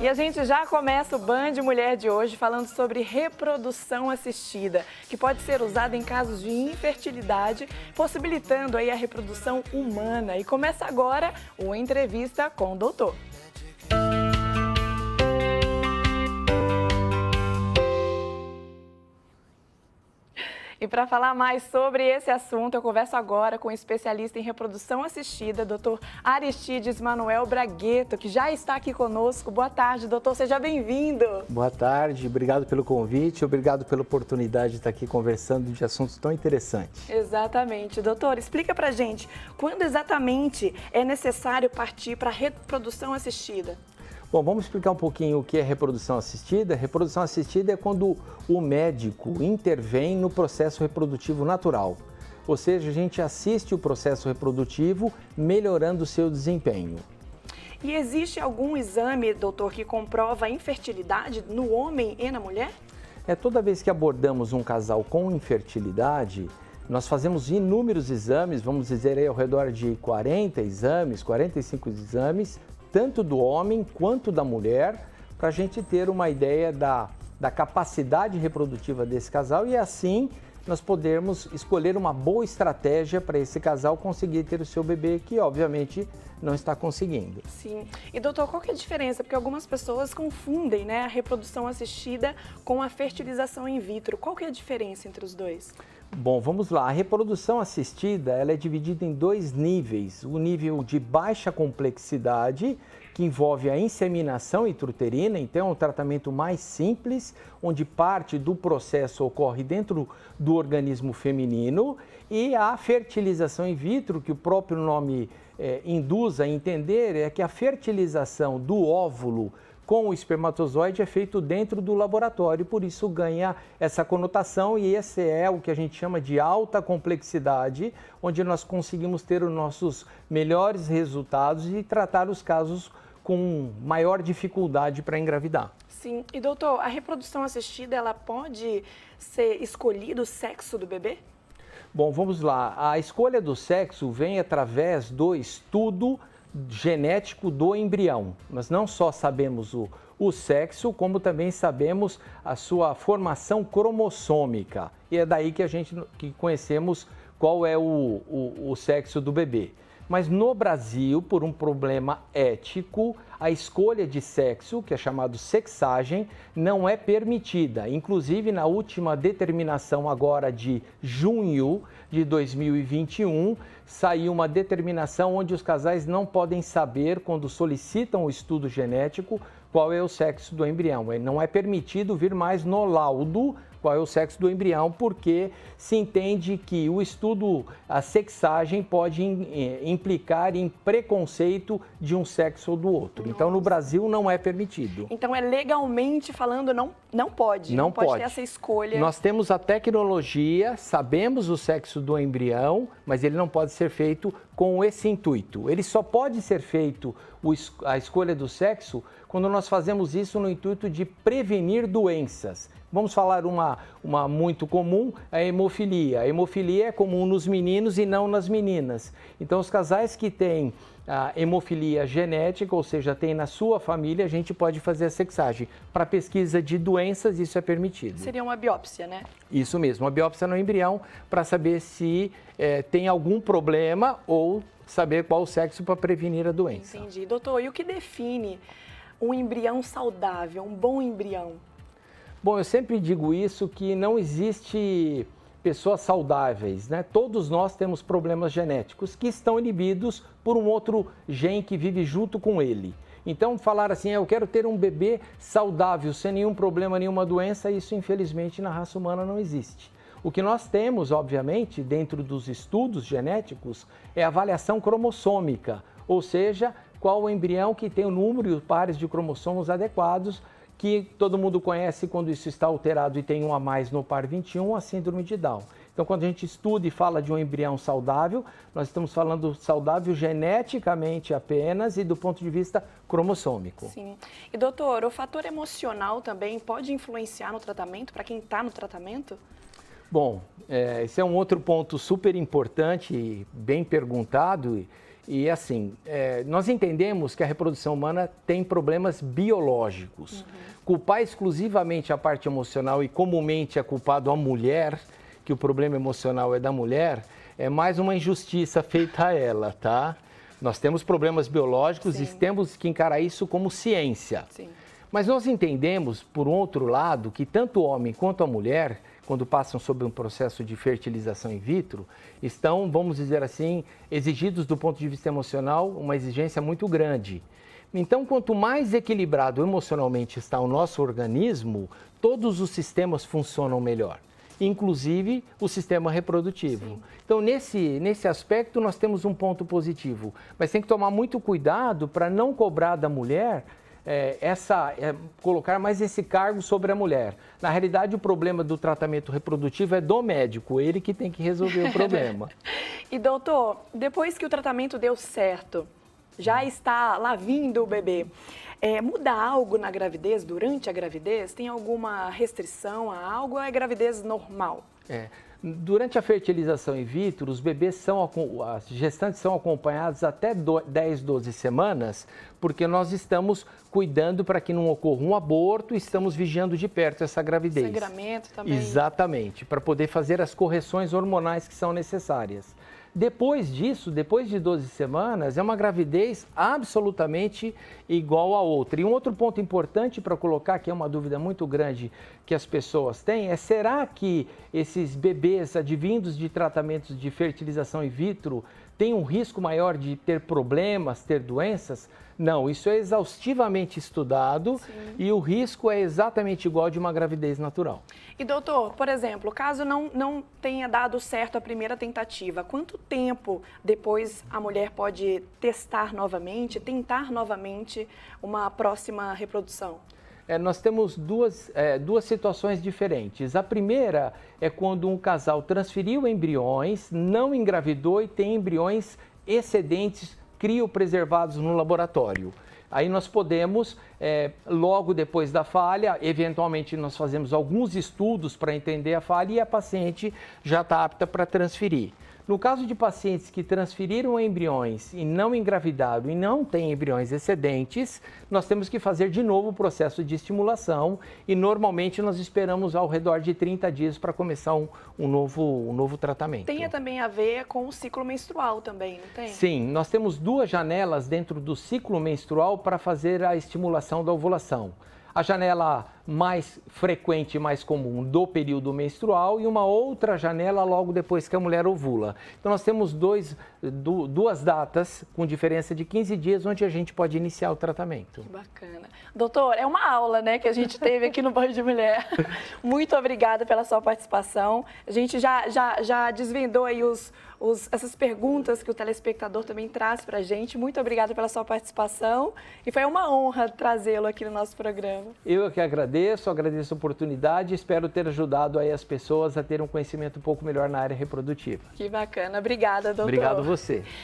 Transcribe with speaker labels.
Speaker 1: E a gente já começa o Band Mulher de hoje falando sobre reprodução assistida, que pode ser usada em casos de infertilidade, possibilitando aí a reprodução humana. E começa agora uma entrevista com o doutor. E para falar mais sobre esse assunto, eu converso agora com o especialista em reprodução assistida, Dr. Aristides Manuel Bragueto, que já está aqui conosco. Boa tarde, doutor, seja bem-vindo.
Speaker 2: Boa tarde, obrigado pelo convite, obrigado pela oportunidade de estar aqui conversando de assuntos tão interessantes.
Speaker 1: Exatamente. Doutor, explica pra gente, quando exatamente é necessário partir para a reprodução assistida?
Speaker 2: Bom, vamos explicar um pouquinho o que é reprodução assistida. Reprodução assistida é quando o médico intervém no processo reprodutivo natural. Ou seja, a gente assiste o processo reprodutivo melhorando o seu desempenho.
Speaker 1: E existe algum exame, doutor, que comprova a infertilidade no homem e na mulher?
Speaker 2: Toda vez que abordamos um casal com infertilidade, nós fazemos inúmeros exames, vamos dizer aí ao redor de 40 exames, 45 exames, tanto do homem quanto da mulher, para a gente ter uma ideia da capacidade reprodutiva desse casal e assim nós podermos escolher uma boa estratégia para esse casal conseguir ter o seu bebê, que obviamente não está conseguindo.
Speaker 1: Sim. E doutor, qual que é a diferença? Porque algumas pessoas confundem, né, a reprodução assistida com a fertilização in vitro. Qual que é a diferença entre os dois?
Speaker 2: Bom, vamos lá. A reprodução assistida, ela é dividida em dois níveis. O nível de baixa complexidade, que envolve a inseminação intrauterina, então é um tratamento mais simples, onde parte do processo ocorre dentro do organismo feminino, e a fertilização in vitro, que o próprio nome induz a entender, é que a fertilização do óvulo com o espermatozoide é feito dentro do laboratório, por isso ganha essa conotação e esse é o que a gente chama de alta complexidade, onde nós conseguimos ter os nossos melhores resultados e tratar os casos com maior dificuldade para engravidar.
Speaker 1: Sim. E doutor, a reprodução assistida, ela pode ser escolhido o sexo do bebê?
Speaker 2: Bom, vamos lá. A escolha do sexo vem através do estudo genético do embrião. Nós não só sabemos o sexo, como também sabemos a sua formação cromossômica. E é daí que que conhecemos qual é o sexo do bebê. Mas no Brasil, por um problema ético, a escolha de sexo, que é chamado sexagem, não é permitida. Inclusive, na última determinação agora de junho de 2021, saiu uma determinação onde os casais não podem saber, quando solicitam o estudo genético, qual é o sexo do embrião. Não é permitido vir mais no laudo qual é o sexo do embrião, porque se entende que o estudo, a sexagem, pode implicar em preconceito de um sexo ou do outro. Nossa. Então, no Brasil, não é permitido.
Speaker 1: Então, legalmente falando, não pode.
Speaker 2: Não pode
Speaker 1: ter essa escolha.
Speaker 2: Nós temos a tecnologia, sabemos o sexo do embrião, mas ele não pode ser feito com esse intuito. Ele só pode ser feito, a escolha do sexo, quando nós fazemos isso no intuito de prevenir doenças. Vamos falar uma muito comum, a hemofilia. A hemofilia é comum nos meninos e não nas meninas. Então, os casais que têm a hemofilia genética, ou seja, tem na sua família, a gente pode fazer a sexagem. Para pesquisa de doenças, isso é permitido.
Speaker 1: Seria uma biópsia, né?
Speaker 2: Isso mesmo, uma biópsia no embrião, para saber se tem algum problema ou saber qual o sexo para prevenir a doença.
Speaker 1: Entendi. Doutor, e o que define um embrião saudável, um bom embrião?
Speaker 2: Bom, eu sempre digo isso, que não existe pessoas saudáveis, né? Todos nós temos problemas genéticos que estão inibidos por um outro gene que vive junto com ele. Então, falar assim, eu quero ter um bebê saudável, sem nenhum problema, nenhuma doença, isso infelizmente na raça humana não existe. O que nós temos, obviamente, dentro dos estudos genéticos, é a avaliação cromossômica, ou seja, qual o embrião que tem o número e os pares de cromossomos adequados, que todo mundo conhece quando isso está alterado e tem um a mais no par 21, a síndrome de Down. Então, quando a gente estuda e fala de um embrião saudável, nós estamos falando saudável geneticamente apenas e do ponto de vista cromossômico.
Speaker 1: Sim. E doutor, o fator emocional também pode influenciar no tratamento, para quem está no tratamento?
Speaker 2: Bom, esse é um outro ponto super importante e bem perguntado. E assim, nós entendemos que a reprodução humana tem problemas biológicos. Culpar exclusivamente a parte emocional e comumente é culpado a mulher, que o problema emocional é da mulher, é mais uma injustiça feita a ela, tá? Nós temos problemas biológicos e temos que encarar isso como ciência. Sim. Mas nós entendemos, por outro lado, que tanto o homem quanto a mulher, quando passam sob um processo de fertilização in vitro, estão, vamos dizer assim, exigidos do ponto de vista emocional, uma exigência muito grande. Então, quanto mais equilibrado emocionalmente está o nosso organismo, todos os sistemas funcionam melhor, inclusive o sistema reprodutivo. Sim. Então, nesse aspecto, nós temos um ponto positivo, mas tem que tomar muito cuidado para não cobrar da mulher colocar mais esse cargo sobre a mulher. Na realidade, o problema do tratamento reprodutivo é do médico, ele que tem que resolver o problema.
Speaker 1: E doutor, depois que o tratamento deu certo, já está lá vindo o bebê, muda algo na gravidez, durante a gravidez? Tem alguma restrição a algo ou é gravidez normal?
Speaker 2: Durante a fertilização in vitro, os bebês as gestantes são acompanhadas até 10, 12 semanas, porque nós estamos cuidando para que não ocorra um aborto e estamos vigiando de perto essa gravidez.
Speaker 1: Sangramento também.
Speaker 2: Exatamente, para poder fazer as correções hormonais que são necessárias. Depois disso, depois de 12 semanas, é uma gravidez absolutamente igual à outra. E um outro ponto importante para colocar, que é uma dúvida muito grande que as pessoas têm, será que esses bebês advindos de tratamentos de fertilização in vitro têm um risco maior de ter problemas, ter doenças? Não, isso é exaustivamente estudado. Sim. E o risco é exatamente igual de uma gravidez natural.
Speaker 1: E doutor, por exemplo, caso não tenha dado certo a primeira tentativa, quanto tempo depois a mulher pode testar novamente, tentar novamente uma próxima reprodução?
Speaker 2: Nós temos duas situações diferentes. A primeira é quando um casal transferiu embriões, não engravidou e tem embriões excedentes criopreservados no laboratório. Aí nós podemos, logo depois da falha, eventualmente nós fazemos alguns estudos para entender a falha e a paciente já está apta para transferir. No caso de pacientes que transferiram embriões e não engravidaram e não têm embriões excedentes, nós temos que fazer de novo o processo de estimulação e normalmente nós esperamos ao redor de 30 dias para começar um novo tratamento.
Speaker 1: Tem também a ver com o ciclo menstrual também, não tem?
Speaker 2: Sim, nós temos 2 janelas dentro do ciclo menstrual para fazer a estimulação da ovulação. A janela mais frequente e mais comum do período menstrual e uma outra janela logo depois que a mulher ovula. Então, nós temos duas datas com diferença de 15 dias onde a gente pode iniciar o tratamento.
Speaker 1: Que bacana. Doutor, é uma aula, né, que a gente teve aqui no Banho de Mulher. Muito obrigada pela sua participação. A gente já desvendou aí essas perguntas que o telespectador também traz para a gente. Muito obrigada pela sua participação e foi uma honra trazê-lo aqui no nosso programa.
Speaker 2: Eu que agradeço a oportunidade e espero ter ajudado aí as pessoas a terem um conhecimento um pouco melhor na área reprodutiva.
Speaker 1: Que bacana. Obrigada, doutor.
Speaker 2: Obrigado a você.